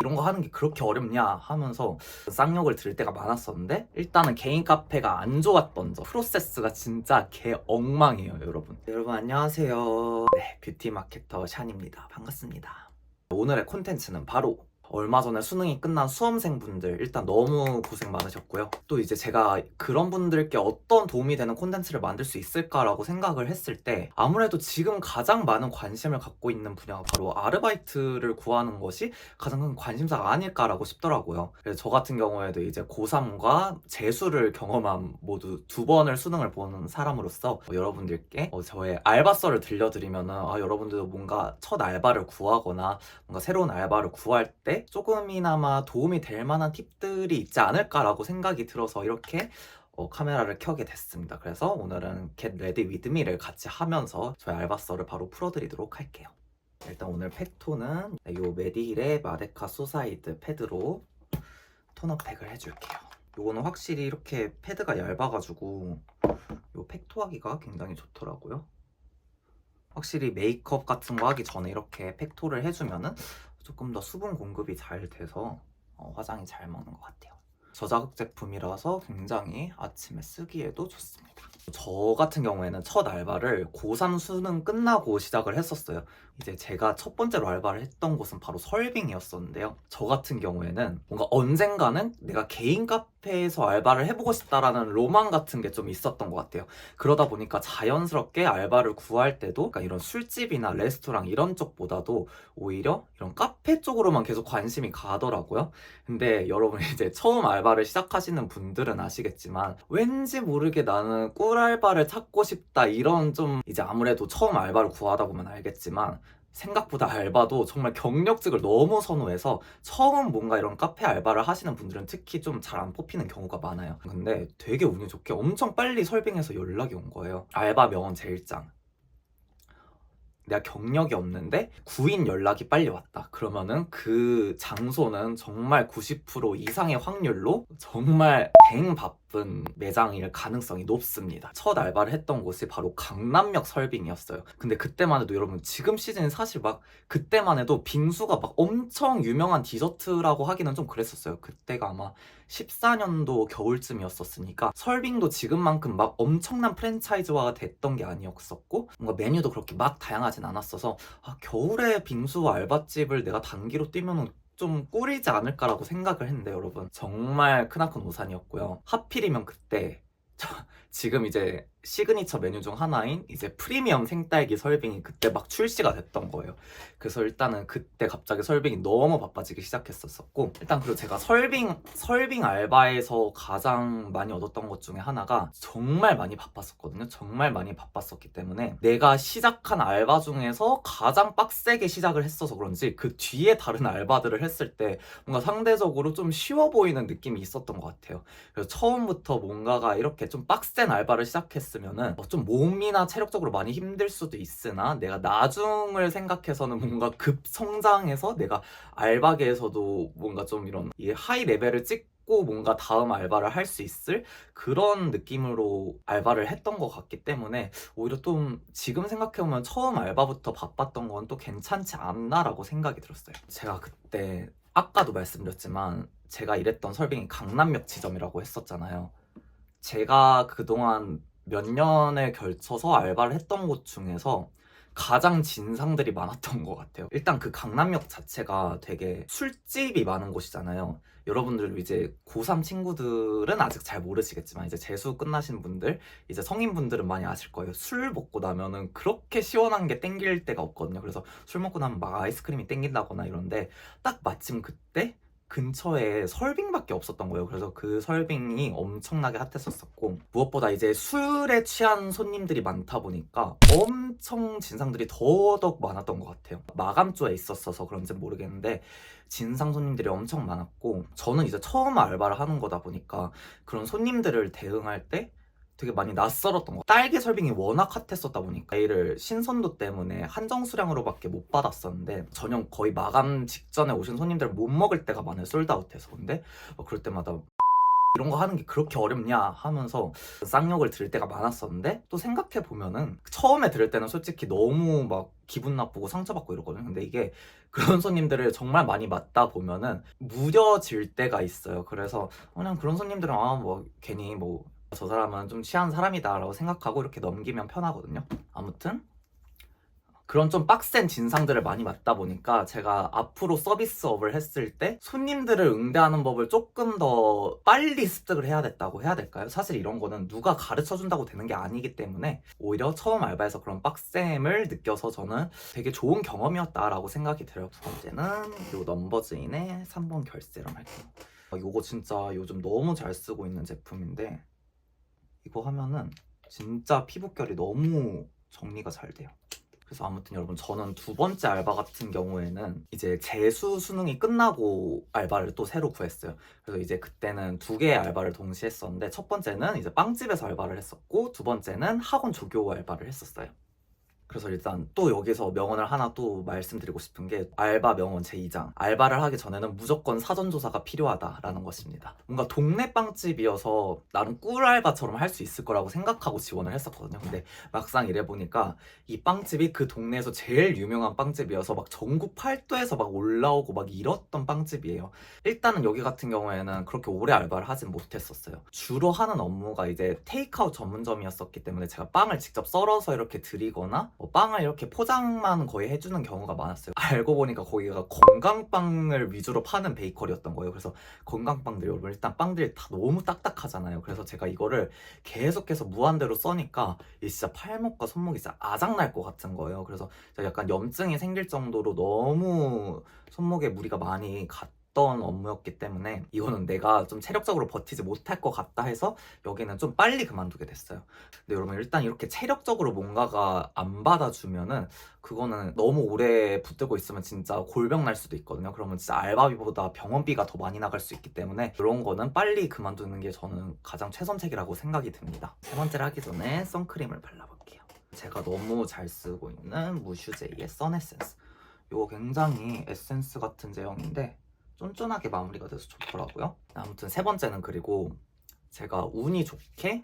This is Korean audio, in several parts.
이런 거 하는 게 그렇게 어렵냐 하면서 쌍욕을 들을 때가 많았었는데, 일단은 개인 카페가 안 좋았던 점, 프로세스가 진짜 개 엉망이에요. 여러분 안녕하세요. 네, 뷰티 마케터 샨입니다. 반갑습니다. 오늘의 콘텐츠는 바로 얼마 전에 수능이 끝난 수험생분들 일단 너무 고생 많으셨고요. 또 이제 제가 그런 분들께 어떤 도움이 되는 콘텐츠를 만들 수 있을까라고 생각을 했을 때, 아무래도 지금 가장 많은 관심을 갖고 있는 분야가 바로 아르바이트를 구하는 것이 가장 큰 관심사가 아닐까라고 싶더라고요. 그래서 저 같은 경우에도 이제 고3과 재수를 경험한 모두 두 번을 수능을 보는 사람으로서 여러분들께 저의 알바썰을 들려드리면은 여러분들도 뭔가 첫 알바를 구하거나 뭔가 새로운 알바를 구할 때 조금이나마 도움이 될 만한 팁들이 있지 않을까라고 생각이 들어서 이렇게 카메라를 켜게 됐습니다. 그래서 오늘은 Get Ready With Me를 같이 하면서 저의 알바썰을 바로 풀어드리도록 할게요. 일단 오늘 팩토는 이 메디힐의 마데카 소사이드 패드로 톤업팩을 해줄게요. 요거는 확실히 이렇게 패드가 얇아가지고 요 팩토하기가 굉장히 좋더라고요. 확실히 메이크업 같은 거 하기 전에 이렇게 팩토를 해주면은 조금 더 수분 공급이 잘 돼서 화장이 잘 먹는 것 같아요. 저자극 제품이라서 굉장히 아침에 쓰기에도 좋습니다. 저 같은 경우에는 첫 알바를 고3 수능 끝나고 시작을 했었어요. 이제 제가 첫 번째로 알바를 했던 곳은 바로 설빙이었었는데요. 저 같은 경우에는 뭔가 언젠가는 내가 개인 카페에서 알바를 해보고 싶다라는 로망 같은 게 좀 있었던 것 같아요. 그러다 보니까 자연스럽게 알바를 구할 때도 그러니까 이런 술집이나 레스토랑 이런 쪽보다도 오히려 이런 카페 쪽으로만 계속 관심이 가더라고요. 근데 여러분 이제 처음 알바를 시작하시는 분들은 아시겠지만, 왠지 모르게 나는 꿀알바를 찾고 싶다, 이런 좀 이제 아무래도 처음 알바를 구하다 보면 알겠지만, 생각보다 알바도 정말 경력직을 너무 선호해서 처음 뭔가 이런 카페 알바를 하시는 분들은 특히 좀 잘 안 뽑히는 경우가 많아요. 근데 되게 운이 좋게 엄청 빨리 설빙해서 연락이 온 거예요. 알바 명원 제일장. 내가 경력이 없는데 구인 연락이 빨리 왔다. 그러면은 그 장소는 정말 90% 이상의 확률로 정말 댕 바쁜 매장일 가능성이 높습니다. 첫 알바를 했던 곳이 바로 강남역 설빙이었어요. 근데 그때만 해도 여러분, 지금 시즌 사실 막 그때만 해도 빙수가 막 엄청 유명한 디저트라고 하기는 좀 그랬었어요. 그때가 아마 14년도 겨울쯤이었었으니까 설빙도 지금만큼 막 엄청난 프랜차이즈화가 됐던 게 아니었었고, 뭔가 메뉴도 그렇게 막 다양하진 않았어서 겨울에 빙수 알바집을 내가 단기로 뛰면은 좀 꿀이지 않을까라고 생각을 했는데, 여러분 정말 크나큰 오산이었고요. 하필이면 그때 지금 이제 시그니처 메뉴 중 하나인 이제 프리미엄 생딸기 설빙이 그때 막 출시가 됐던 거예요. 그래서 일단은 그때 갑자기 설빙이 너무 바빠지기 시작했었고, 일단 그리고 제가 설빙 알바에서 가장 많이 얻었던 것 중에 하나가 정말 많이 바빴었거든요. 정말 많이 바빴었기 때문에 내가 시작한 알바 중에서 가장 빡세게 시작을 했어서 그런지 그 뒤에 다른 알바들을 했을 때 뭔가 상대적으로 좀 쉬워 보이는 느낌이 있었던 것 같아요. 그래서 처음부터 뭔가가 이렇게 좀 빡센 알바를 시작했으면은 좀 몸이나 체력적으로 많이 힘들 수도 있으나, 내가 나중을 생각해서는 뭔가 급성장해서 내가 알바계에서도 뭔가 좀 이런 하이 레벨을 찍고 뭔가 다음 알바를 할 수 있을 그런 느낌으로 알바를 했던 것 같기 때문에, 오히려 좀 지금 생각해보면 처음 알바부터 바빴던 건 또 괜찮지 않나라고 생각이 들었어요. 제가 그때 아까도 말씀드렸지만 제가 일했던 설빙이 강남역 지점이라고 했었잖아요. 제가 그동안 몇 년에 걸쳐서 알바를 했던 곳 중에서 가장 진상들이 많았던 것 같아요. 일단 그 강남역 자체가 되게 술집이 많은 곳이잖아요. 여러분들 이제 고3 친구들은 아직 잘 모르시겠지만, 이제 재수 끝나신 분들, 이제 성인분들은 많이 아실 거예요. 술 먹고 나면은 그렇게 시원한 게 땡길 때가 없거든요. 그래서 술 먹고 나면 막 아이스크림이 땡긴다거나 이런데, 딱 마침 그때 근처에 설빙밖에 없었던 거예요. 그래서 그 설빙이 엄청나게 핫했었고, 무엇보다 이제 술에 취한 손님들이 많다 보니까 엄청 진상들이 더더욱 많았던 것 같아요. 마감주에 있었어서 그런지 모르겠는데 진상 손님들이 엄청 많았고, 저는 이제 처음 알바를 하는 거다 보니까 그런 손님들을 대응할 때 되게 많이 낯설었던 거. 딸기 설빙이 워낙 핫했었다 보니까 이를 신선도 때문에 한정 수량으로밖에 못 받았었는데, 저녁 거의 마감 직전에 오신 손님들 못 먹을 때가 많아요. 솔드아웃해서. 근데 그럴 때마다 이런 거 하는 게 그렇게 어렵냐 하면서 쌍욕을 들을 때가 많았었는데, 또 생각해보면은 처음에 들을 때는 솔직히 너무 막 기분 나쁘고 상처받고 이러거든요. 근데 이게 그런 손님들을 정말 많이 맞다 보면은 무뎌질 때가 있어요. 그래서 그냥 그런 손님들은 뭐 괜히 뭐 저 사람은 좀 취한 사람이다 라고 생각하고 이렇게 넘기면 편하거든요. 아무튼 그런 좀 빡센 진상들을 많이 맞다 보니까 제가 앞으로 서비스업을 했을 때 손님들을 응대하는 법을 조금 더 빨리 습득을 해야 됐다고 해야 될까요? 사실 이런 거는 누가 가르쳐 준다고 되는 게 아니기 때문에 오히려 처음 알바에서 그런 빡셈을 느껴서 저는 되게 좋은 경험이었다라고 생각이 들어요. 두 번째는 요 넘버즈인의 3번 결세럼 할게요. 이거 진짜 요즘 너무 잘 쓰고 있는 제품인데, 이거 하면은 진짜 피부결이 너무 정리가 잘 돼요. 그래서 아무튼 여러분, 저는 두 번째 알바 같은 경우에는 이제 재수 수능이 끝나고 알바를 또 새로 구했어요. 그래서 이제 그때는 두 개의 알바를 동시에 했었는데, 첫 번째는 이제 빵집에서 알바를 했었고, 두 번째는 학원 조교 알바를 했었어요. 그래서 일단 또 여기서 명언을 하나 또 말씀드리고 싶은 게, 알바 명언 제2장, 알바를 하기 전에는 무조건 사전조사가 필요하다라는 것입니다. 뭔가 동네 빵집이어서 나는 꿀알바처럼 할 수 있을 거라고 생각하고 지원을 했었거든요. 근데 막상 일해보니까 이 빵집이 그 동네에서 제일 유명한 빵집이어서 막 전국 팔도에서 막 올라오고 막 이랬던 빵집이에요. 일단은 여기 같은 경우에는 그렇게 오래 알바를 하진 못했었어요. 주로 하는 업무가 이제 테이크아웃 전문점이었었기 때문에 제가 빵을 직접 썰어서 이렇게 드리거나 빵을 이렇게 포장만 거의 해주는 경우가 많았어요. 알고 보니까 거기가 건강빵을 위주로 파는 베이커리였던 거예요. 그래서 건강빵들, 여러분 일단 빵들이 다 너무 딱딱하잖아요. 그래서 제가 이거를 계속해서 무한대로 써니까 이 진짜 팔목과 손목이 진짜 아작날 것 같은 거예요. 그래서 제가 약간 염증이 생길 정도로 너무 손목에 무리가 많이 갔던 업무였기 때문에 이거는 내가 좀 체력적으로 버티지 못할 것 같다 해서 여기는 좀 빨리 그만두게 됐어요. 근데 여러분 일단 이렇게 체력적으로 뭔가가 안 받아주면은 그거는 너무 오래 붙들고 있으면 진짜 골병 날 수도 있거든요. 그러면 진짜 알바비보다 병원비가 더 많이 나갈 수 있기 때문에 그런 거는 빨리 그만두는 게 저는 가장 최선책이라고 생각이 듭니다. 세 번째를 하기 전에 선크림을 발라볼게요. 제가 너무 잘 쓰고 있는 무슈제이의 선에센스. 이거 굉장히 에센스 같은 제형인데 쫀쫀하게 마무리가 돼서 좋더라고요. 아무튼 세 번째는, 그리고 제가 운이 좋게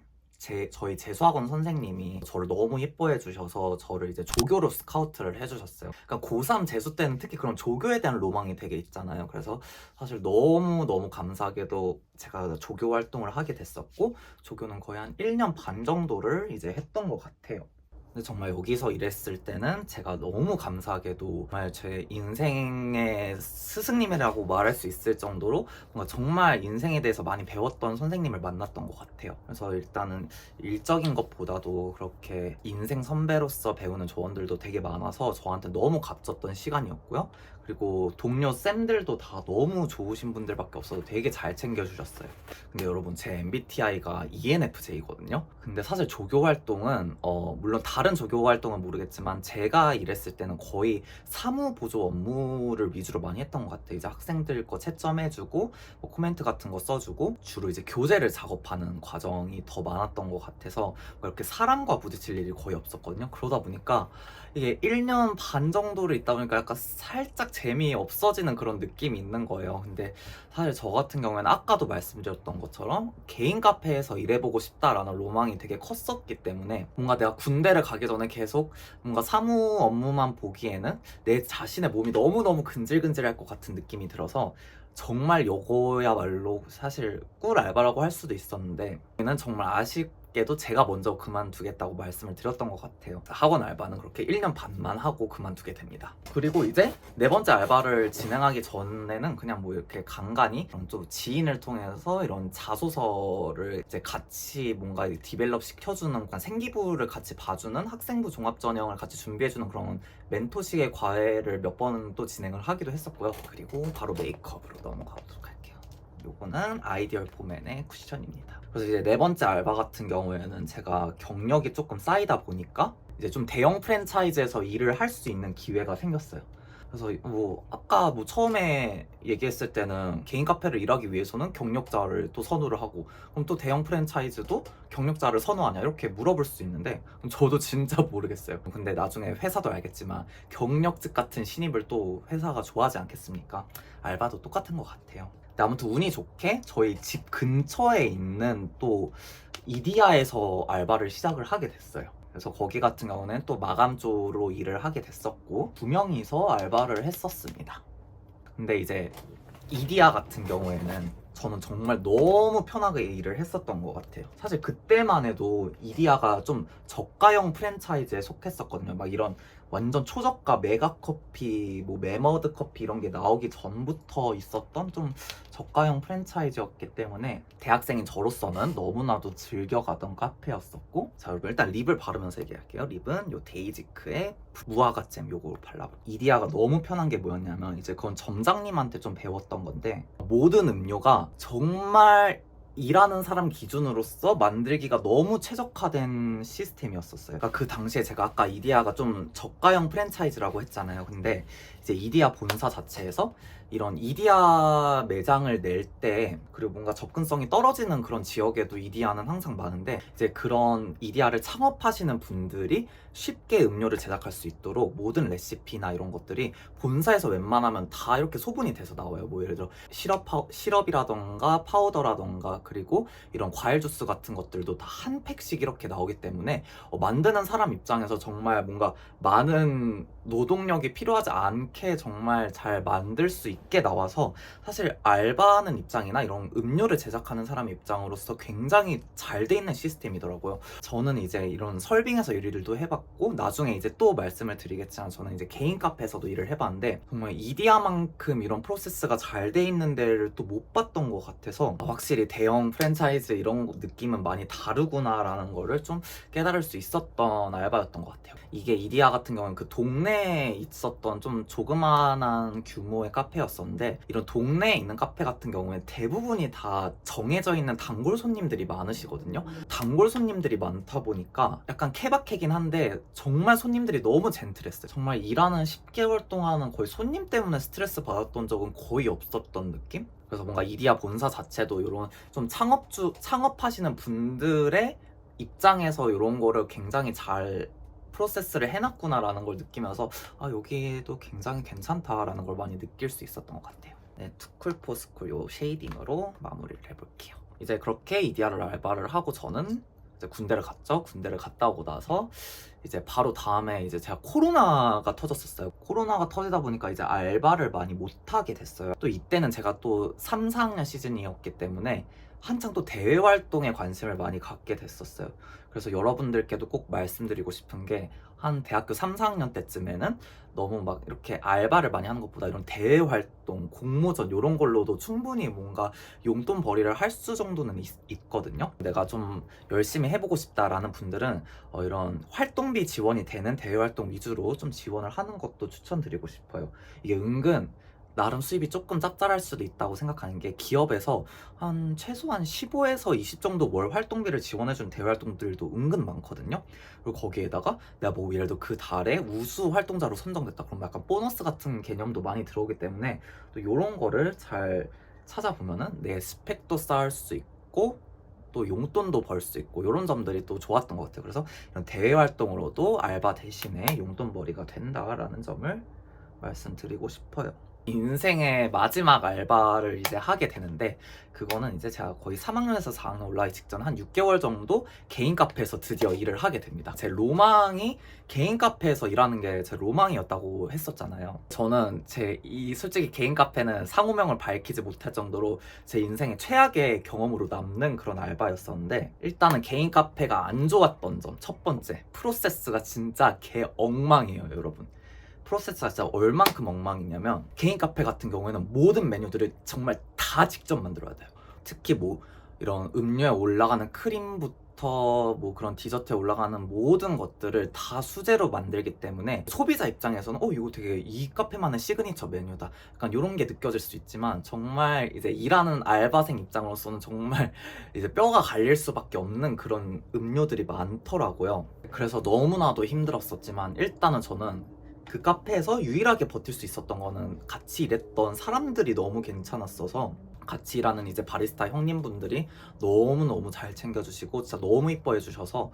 저희 재수학원 선생님이 저를 너무 예뻐해 주셔서 저를 이제 조교로 스카우트를 해주셨어요. 그러니까 고3 재수 때는 특히 그런 조교에 대한 로망이 되게 있잖아요. 그래서 사실 너무 감사하게도 제가 조교 활동을 하게 됐었고, 조교는 거의 한 1년 반 정도를 이제 했던 것 같아요. 근데 정말 여기서 일했을 때는 제가 너무 감사하게도 정말 제 인생의 스승님이라고 말할 수 있을 정도로 뭔가 정말 인생에 대해서 많이 배웠던 선생님을 만났던 것 같아요. 그래서 일단은 일적인 것보다도 그렇게 인생 선배로서 배우는 조언들도 되게 많아서 저한테 너무 값졌던 시간이었고요. 그리고 동료 쌤들도 다 너무 좋으신 분들밖에 없어서 되게 잘 챙겨주셨어요. 근데 여러분, 제 MBTI가 ENFJ거든요. 근데 사실 조교 활동은 물론 다른 조교 활동은 모르겠지만 제가 일했을 때는 거의 사무 보조 업무를 위주로 많이 했던 것 같아요. 이제 학생들 거 채점해주고 뭐 코멘트 같은 거 써주고 주로 이제 교재를 작업하는 과정이 더 많았던 것 같아서 이렇게 사람과 부딪힐 일이 거의 없었거든요. 그러다 보니까 이게 1년 반 정도를 있다 보니까 약간 살짝 재미 없어지는 그런 느낌이 있는 거예요. 근데 사실 저 같은 경우에는 아까도 말씀드렸던 것처럼 개인 카페에서 일해보고 싶다라는 로망이 되게 컸었기 때문에 뭔가 내가 군대를 가기 전에 계속 뭔가 사무 업무만 보기에는 내 자신의 몸이 너무너무 근질근질할 것 같은 느낌이 들어서 정말 요거야말로 사실 꿀 알바라고 할 수도 있었는데, 얘는 정말 아쉽게도 제가 먼저 그만두겠다고 말씀을 드렸던 것 같아요. 학원 알바는 그렇게 1년 반만 하고 그만두게 됩니다. 그리고 이제 네 번째 알바를 진행하기 전에는 그냥 뭐 이렇게 간간히 좀 지인을 통해서 이런 자소서를 이제 같이 뭔가 디벨롭 시켜주는 생기부를 같이 봐주는 학생부 종합전형을 같이 준비해주는 그런 멘토식의 과외를 몇 번 또 진행을 하기도 했었고요. 그리고 바로 메이크업으로 넘어가 보도록 할게요. 요거는 아이디얼 포맨의 쿠션입니다. 그래서 이제 네 번째 알바 같은 경우에는 제가 경력이 조금 쌓이다 보니까 이제 좀 대형 프랜차이즈에서 일을 할 수 있는 기회가 생겼어요. 그래서 뭐 아까 뭐 처음에 얘기했을 때는 개인 카페를 일하기 위해서는 경력자를 또 선호를 하고, 그럼 또 대형 프랜차이즈도 경력자를 선호하냐 이렇게 물어볼 수 있는데 저도 진짜 모르겠어요. 근데 나중에 회사도 알겠지만 경력직 같은 신입을 또 회사가 좋아하지 않겠습니까? 알바도 똑같은 것 같아요. 근데 아무튼 운이 좋게 저희 집 근처에 있는 또 이디야에서 알바를 시작을 하게 됐어요. 그래서 거기 같은 경우는 또 마감조로 일을 하게 됐었고 2명이서 알바를 했었습니다. 근데 이제 이디야 같은 경우에는 저는 정말 너무 편하게 일을 했었던 것 같아요. 사실 그때만 해도 이디야가 좀 저가형 프랜차이즈에 속했었거든요. 막 이런 완전 초저가 메가커피, 뭐 메머드 커피 이런 게 나오기 전부터 있었던 좀 저가형 프랜차이즈였기 때문에 대학생인 저로서는 너무나도 즐겨가던 카페였었고, 자 여러분 일단 립을 바르면서 얘기할게요. 립은 요 데이지크의 무화과잼 요거 발라볼게요. 이디야가 너무 편한 게 뭐였냐면 이제 그건 점장님한테 좀 배웠던 건데, 모든 음료가 정말 일하는 사람 기준으로서 만들기가 너무 최적화된 시스템이었었어요. 그러니까 그 당시에 제가 아까 이디야가 좀 저가형 프랜차이즈라고 했잖아요. 근데 이제 이디야 본사 자체에서 이런 이디야 매장을 낼 때, 그리고 뭔가 접근성이 떨어지는 그런 지역에도 이디야는 항상 많은데, 이제 그런 이디야를 창업하시는 분들이 쉽게 음료를 제작할 수 있도록 모든 레시피나 이런 것들이 본사에서 웬만하면 다 이렇게 소분이 돼서 나와요. 뭐 예를 들어 시럽이라던가 파우더라던가, 그리고 이런 과일 주스 같은 것들도 다 한 팩씩 이렇게 나오기 때문에 만드는 사람 입장에서 정말 뭔가 많은 노동력이 필요하지 않게 정말 잘 만들 수 있게 나와서, 사실 알바하는 입장이나 이런 음료를 제작하는 사람 입장으로서 굉장히 잘 돼 있는 시스템이더라고요. 저는 이제 이런 설빙에서 일들도 해봤고, 나중에 이제 또 말씀을 드리겠지만 저는 이제 개인 카페에서도 일을 해봤는데, 정말 이디야만큼 이런 프로세스가 잘 돼 있는 데를 또 못 봤던 것 같아서 확실히 대형 프랜차이즈 이런 느낌은 많이 다르구나라는 거를 좀 깨달을 수 있었던 알바였던 것 같아요. 이게 이디야 같은 경우는 그 동네에 있었던 좀 조그만한 규모의 카페였었는데, 이런 동네에 있는 카페 같은 경우에 대부분이 다 정해져 있는 단골 손님들이 많으시거든요. 단골 손님들이 많다 보니까 약간 케바케긴 한데 정말 손님들이 너무 젠틀했어요. 정말 일하는 10개월 동안은 거의 손님 때문에 스트레스 받았던 적은 거의 없었던 느낌? 그래서 뭔가 이디야 본사 자체도 이런 좀 창업하시는 분들의 입장에서 이런 거를 굉장히 잘 프로세스를 해놨구나라는 걸 느끼면서 여기도 굉장히 괜찮다라는 걸 많이 느낄 수 있었던 것 같아요. 네, 투쿨포스쿨 요 쉐이딩으로 마무리를 해볼게요. 이제 그렇게 이디야를 알바를 하고 저는 이제 군대를 갔죠. 군대를 갔다 오고 나서 이제 바로 다음에 이제 제가 코로나가 터졌었어요. 코로나가 터지다 보니까 이제 알바를 많이 못하게 됐어요. 또 이때는 제가 또 3, 4학년 시즌이었기 때문에 한창 또 대외 활동에 관심을 많이 갖게 됐었어요. 그래서 여러분들께도 꼭 말씀드리고 싶은 게, 한 대학교 3, 4학년 때쯤에는 너무 막 이렇게 알바를 많이 하는 것보다 이런 대외 활동, 공모전 이런 걸로도 충분히 뭔가 용돈 벌이를 할 수 정도는 있거든요. 내가 좀 열심히 해보고 싶다라는 분들은 이런 활동비 지원이 되는 대외 활동 위주로 좀 지원을 하는 것도 추천드리고 싶어요. 이게 은근 나름 수입이 조금 짭짤할 수도 있다고 생각하는 게, 기업에서 한 최소한 15에서 20 정도 월 활동비를 지원해주는 대외 활동들도 은근 많거든요. 그리고 거기에다가 내가 뭐 예를 들어 그 달에 우수 활동자로 선정됐다 그럼 약간 보너스 같은 개념도 많이 들어오기 때문에, 또 이런 거를 잘 찾아보면은 내 스펙도 쌓을 수 있고 또 용돈도 벌 수 있고, 이런 점들이 또 좋았던 것 같아요. 그래서 이런 대외 활동으로도 알바 대신에 용돈벌이가 된다라는 점을 말씀드리고 싶어요. 인생의 마지막 알바를 이제 하게 되는데, 그거는 이제 제가 거의 3학년에서 4학년 올라가기 직전 한 6개월 정도 개인 카페에서 드디어 일을 하게 됩니다. 제 로망이 개인 카페에서 일하는 게 제 로망이었다고 했었잖아요. 저는 솔직히 개인 카페는 상호명을 밝히지 못할 정도로 제 인생의 최악의 경험으로 남는 그런 알바였었는데, 일단은 개인 카페가 안 좋았던 점, 첫 번째, 프로세스가 진짜 개 엉망이에요, 여러분. 프로세스가 진짜 얼만큼 엉망이냐면, 개인 카페 같은 경우에는 모든 메뉴들을 정말 다 직접 만들어야 돼요. 특히 뭐 이런 음료에 올라가는 크림부터 뭐 그런 디저트에 올라가는 모든 것들을 다 수제로 만들기 때문에 소비자 입장에서는 이거 되게 이 카페만의 시그니처 메뉴다, 약간 이런 게 느껴질 수 있지만, 정말 이제 일하는 알바생 입장으로서는 정말 이제 뼈가 갈릴 수밖에 없는 그런 음료들이 많더라고요. 그래서 너무나도 힘들었었지만, 일단은 저는 그 카페에서 유일하게 버틸 수 있었던 거는 같이 일했던 사람들이 너무 괜찮았어서, 같이 일하는 이제 바리스타 형님분들이 너무너무 잘 챙겨주시고 진짜 너무 이뻐해 주셔서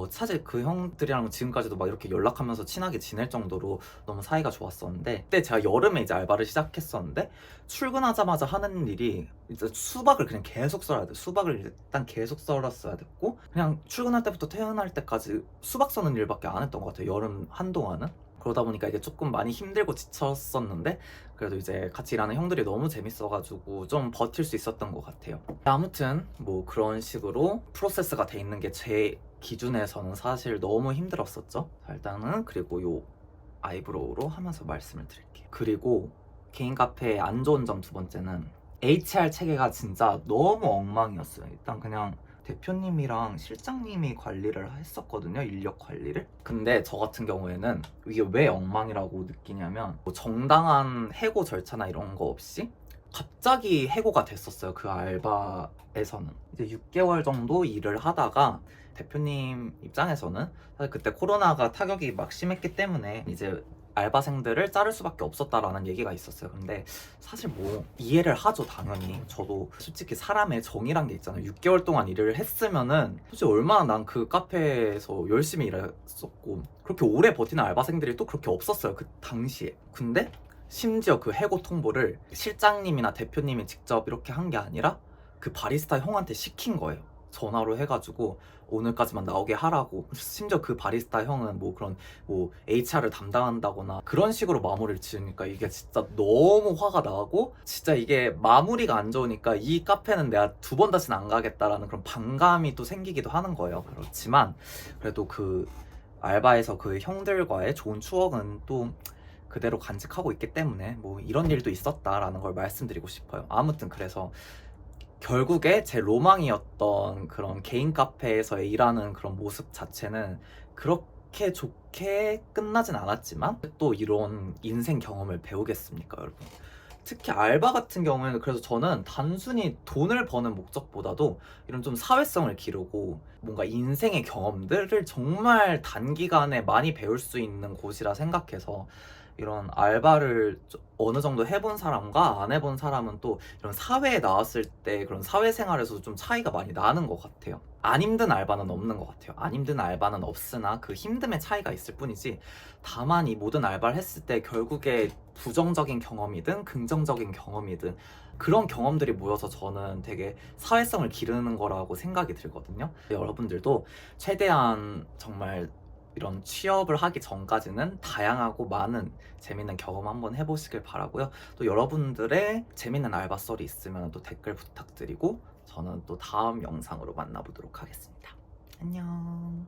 사실 그 형들이랑 지금까지도 막 이렇게 연락하면서 친하게 지낼 정도로 너무 사이가 좋았었는데, 그때 제가 여름에 이제 알바를 시작했었는데 출근하자마자 하는 일이 이제 수박을 그냥 계속 썰어야 돼. 수박을 일단 계속 썰었어야 됐고, 그냥 출근할 때부터 퇴근할 때까지 수박 써는 일밖에 안 했던 것 같아요, 여름 한동안은. 그러다 보니까 이게 조금 많이 힘들고 지쳤었는데, 그래도 이제 같이 일하는 형들이 너무 재밌어가지고 좀 버틸 수 있었던 것 같아요. 아무튼 뭐 그런 식으로 프로세스가 돼 있는 게 제 기준에서는 사실 너무 힘들었었죠. 자, 일단은 그리고 요 아이브로우로 하면서 말씀을 드릴게요. 그리고 개인 카페의 안 좋은 점 두 번째는 HR 체계가 진짜 너무 엉망이었어요. 일단 그냥 대표님이랑 실장님이 관리를 했었거든요, 인력 관리를. 근데 저 같은 경우에는 이게 왜 엉망이라고 느끼냐면, 뭐 정당한 해고 절차나 이런 거 없이 갑자기 해고가 됐었어요, 그 알바에서는. 이제 6개월 정도 일을 하다가 대표님 입장에서는 사실 그때 코로나가 타격이 막 심했기 때문에 이제 알바생들을 자를 수밖에 없었다라는 얘기가 있었어요. 근데 사실 뭐 이해를 하죠, 당연히. 저도 솔직히 사람의 정이란 게 있잖아요. 6개월 동안 일을 했으면은 솔직히 얼마나 난 그 카페에서 열심히 일했었고, 그렇게 오래 버티는 알바생들이 또 그렇게 없었어요, 그 당시에. 근데 심지어 그 해고 통보를 실장님이나 대표님이 직접 이렇게 한 게 아니라 그 바리스타 형한테 시킨 거예요. 전화로 해가지고 오늘까지만 나오게 하라고. 심지어 그 바리스타 형은 뭐 그런 뭐 HR을 담당한다거나 그런 식으로 마무리를 지으니까 이게 진짜 너무 화가 나고, 진짜 이게 마무리가 안 좋으니까 이 카페는 내가 두 번 다시는 안 가겠다라는 그런 반감이 또 생기기도 하는 거예요. 그렇지만 그래도 그 알바에서 그 형들과의 좋은 추억은 또 그대로 간직하고 있기 때문에 뭐 이런 일도 있었다라는 걸 말씀드리고 싶어요. 아무튼 그래서 결국에 제 로망이었던 그런 개인 카페에서 일하는 그런 모습 자체는 그렇게 좋게 끝나진 않았지만, 또 이런 인생 경험을 배우겠습니까, 여러분? 특히 알바 같은 경우에는 그래서 저는 단순히 돈을 버는 목적보다도 이런 좀 사회성을 기르고 뭔가 인생의 경험들을 정말 단기간에 많이 배울 수 있는 곳이라 생각해서, 이런 알바를 어느 정도 해본 사람과 안 해본 사람은 또 이런 사회에 나왔을 때 그런 사회생활에서 좀 차이가 많이 나는 것 같아요. 안 힘든 알바는 없는 것 같아요. 안 힘든 알바는 없으나 그 힘듦의 차이가 있을 뿐이지, 다만 이 모든 알바를 했을 때 결국에 부정적인 경험이든 긍정적인 경험이든 그런 경험들이 모여서 저는 되게 사회성을 기르는 거라고 생각이 들거든요. 여러분들도 최대한 정말 이런 취업을 하기 전까지는 다양하고 많은 재밌는 경험 한번 해보시길 바라고요. 또 여러분들의 재밌는 알바 썰이 있으면 또 댓글 부탁드리고, 저는 또 다음 영상으로 만나보도록 하겠습니다. 안녕.